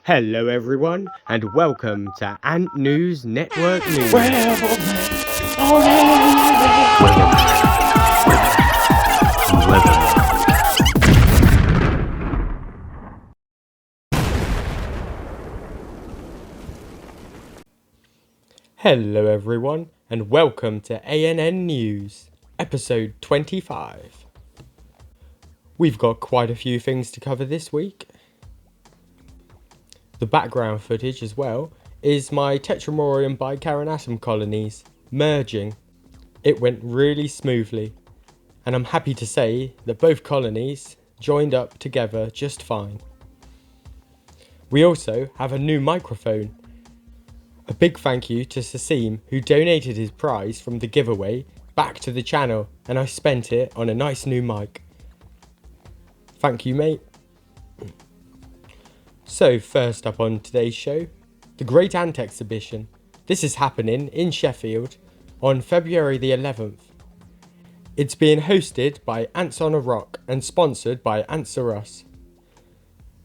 Hello everyone, and welcome to Ant News Network News. Hello everyone, and welcome to ANN News, episode 25. We've got quite a few things to cover this week. The background footage as well is my Tetramurium bicarbonatum colonies merging. It went really smoothly, and I'm happy to say that both colonies joined up together just fine. We also have a new microphone. A big thank you to Sasim, who donated his prize from the giveaway back to the channel, and I spent it on a nice new mic. Thank you, mate. So first up on today's show, the Great Ant Exhibition. This is happening in Sheffield on February the 11th. It's being hosted by Ants on a Rock and sponsored by Ants Are Us.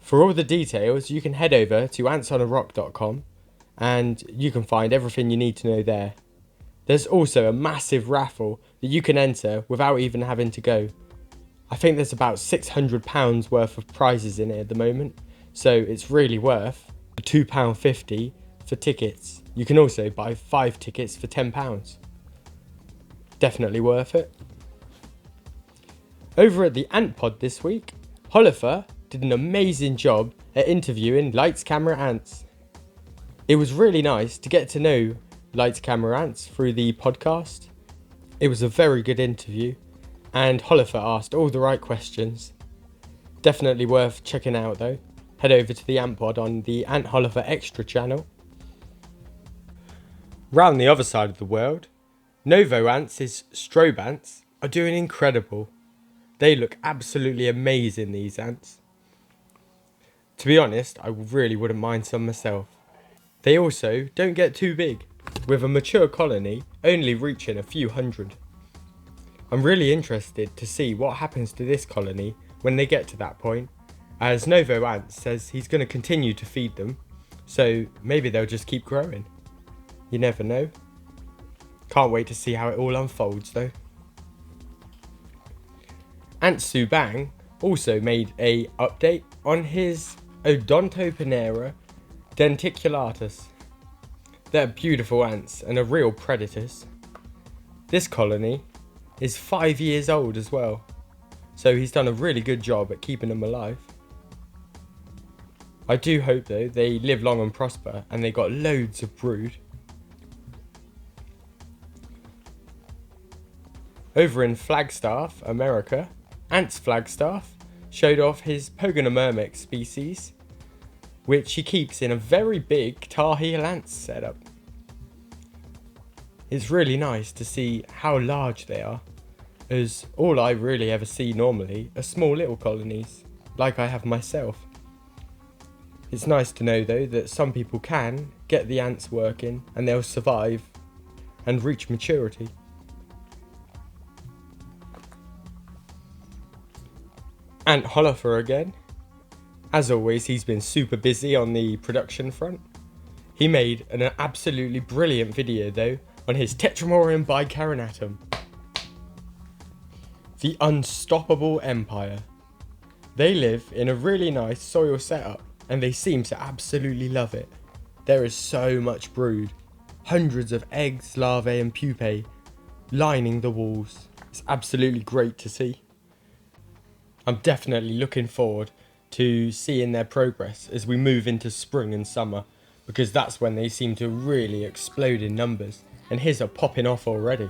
For all the details, you can head over to antsonarock.com and you can find everything you need to know there. There's also a massive raffle that you can enter without even having to go. I think there's about £600 worth of prizes in it at the moment, so it's really worth £2.50 for tickets. You can also buy 5 tickets for £10. Definitely worth it. Over at the Ant Pod this week, Holifer did an amazing job at interviewing Lights Camera Ants. It was really nice to get to know Lights Camera Ants through the podcast. It was a very good interview, and Holifer asked all the right questions. Definitely worth checking out though. Head over to the Ant Pod on the Ant Holifer Extra channel. Round the other side of the world, Novo Ants' strobe ants are doing incredible. They look absolutely amazing, these ants. To be honest, I really wouldn't mind some myself. They also don't get too big, with a mature colony only reaching a few hundred. I'm really interested to see what happens to this colony when they get to that point, as Novo Ants says he's going to continue to feed them, so maybe they'll just keep growing. You never know. Can't wait to see how it all unfolds though. Ant Subang also made a update on his Odontopanera denticulatus. They're beautiful ants and are real predators. This colony is 5 years old as well, so he's done a really good job at keeping them alive. I do hope though they live long and prosper and they got loads of brood. Over in Flagstaff, America, Ants Flagstaff showed off his Pogonomyrmex species, which he keeps in a very big Tar Heel ants setup. It's really nice to see how large they are, as all I really ever see normally are small little colonies, like I have myself. It's nice to know though that some people can get the ants working and they'll survive and reach maturity. Ant Holifer again. As always, he's been super busy on the production front. He made an absolutely brilliant video though on his Tetramurium bicarbonatum. The Unstoppable Empire. They live in a really nice soil setup and they seem to absolutely love it. There is so much brood. Hundreds of eggs, larvae and pupae lining the walls. It's absolutely great to see. I'm definitely looking forward to seeing their progress as we move into spring and summer, because that's when they seem to really explode in numbers, and his are popping off already.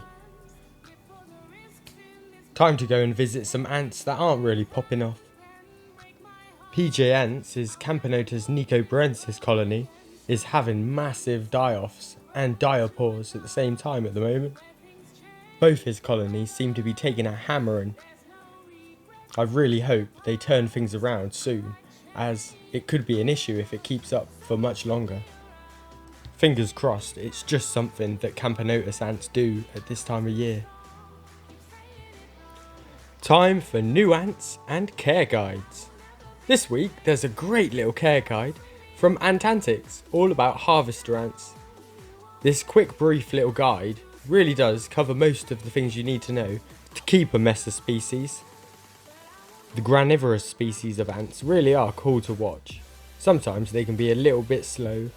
Time to go and visit some ants that aren't really popping off. PJ Ants' Campanotus nicobarensis colony is having massive die-offs and diapause at the same time at the moment. Both his colonies seem to be taking a hammering. I really hope they turn things around soon, as it could be an issue if it keeps up for much longer. Fingers crossed it's just something that Campanotus ants do at this time of year. Time for new ants and care guides. This week there's a great little care guide from Antics, all about harvester ants. This quick brief little guide really does cover most of the things you need to know to keep a messer species. The granivorous species of ants really are cool to watch. Sometimes they can be a little bit slow,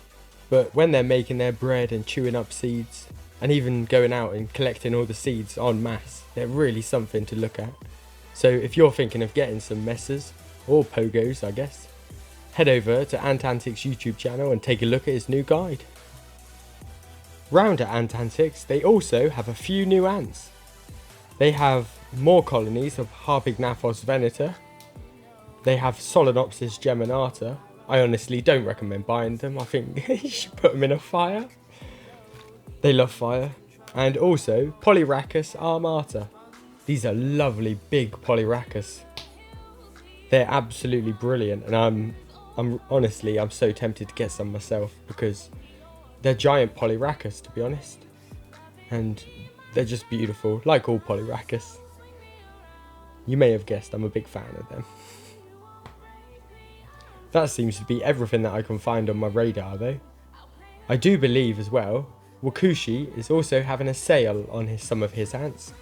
but when they're making their bread and chewing up seeds, and even going out and collecting all the seeds en masse, they're really something to look at. So if you're thinking of getting some messers, or pogos I guess, head over to Antics YouTube channel and take a look at his new guide. Round at Antics, they also have a few new ants. They have more colonies of Harpignathos venator. They have Solenopsis geminata. I honestly don't recommend buying them. I think you should put them in a fire. They love fire. And also Polyrhacus armata. These are lovely big Polyrhacus. They're absolutely brilliant, and I'm honestly so tempted to get some myself because they're giant Polyrhacus, to be honest, and they're just beautiful, like all Polyrhacus. You may have guessed I'm a big fan of them. That seems to be everything that I can find on my radar though. I do believe as well, Wakushi is also having a sale on some of his ants.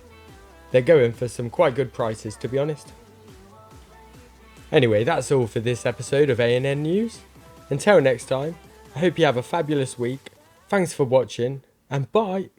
They're going for some quite good prices, to be honest. Anyway, that's all for this episode of ANN News. Until next time, I hope you have a fabulous week. Thanks for watching, and bye!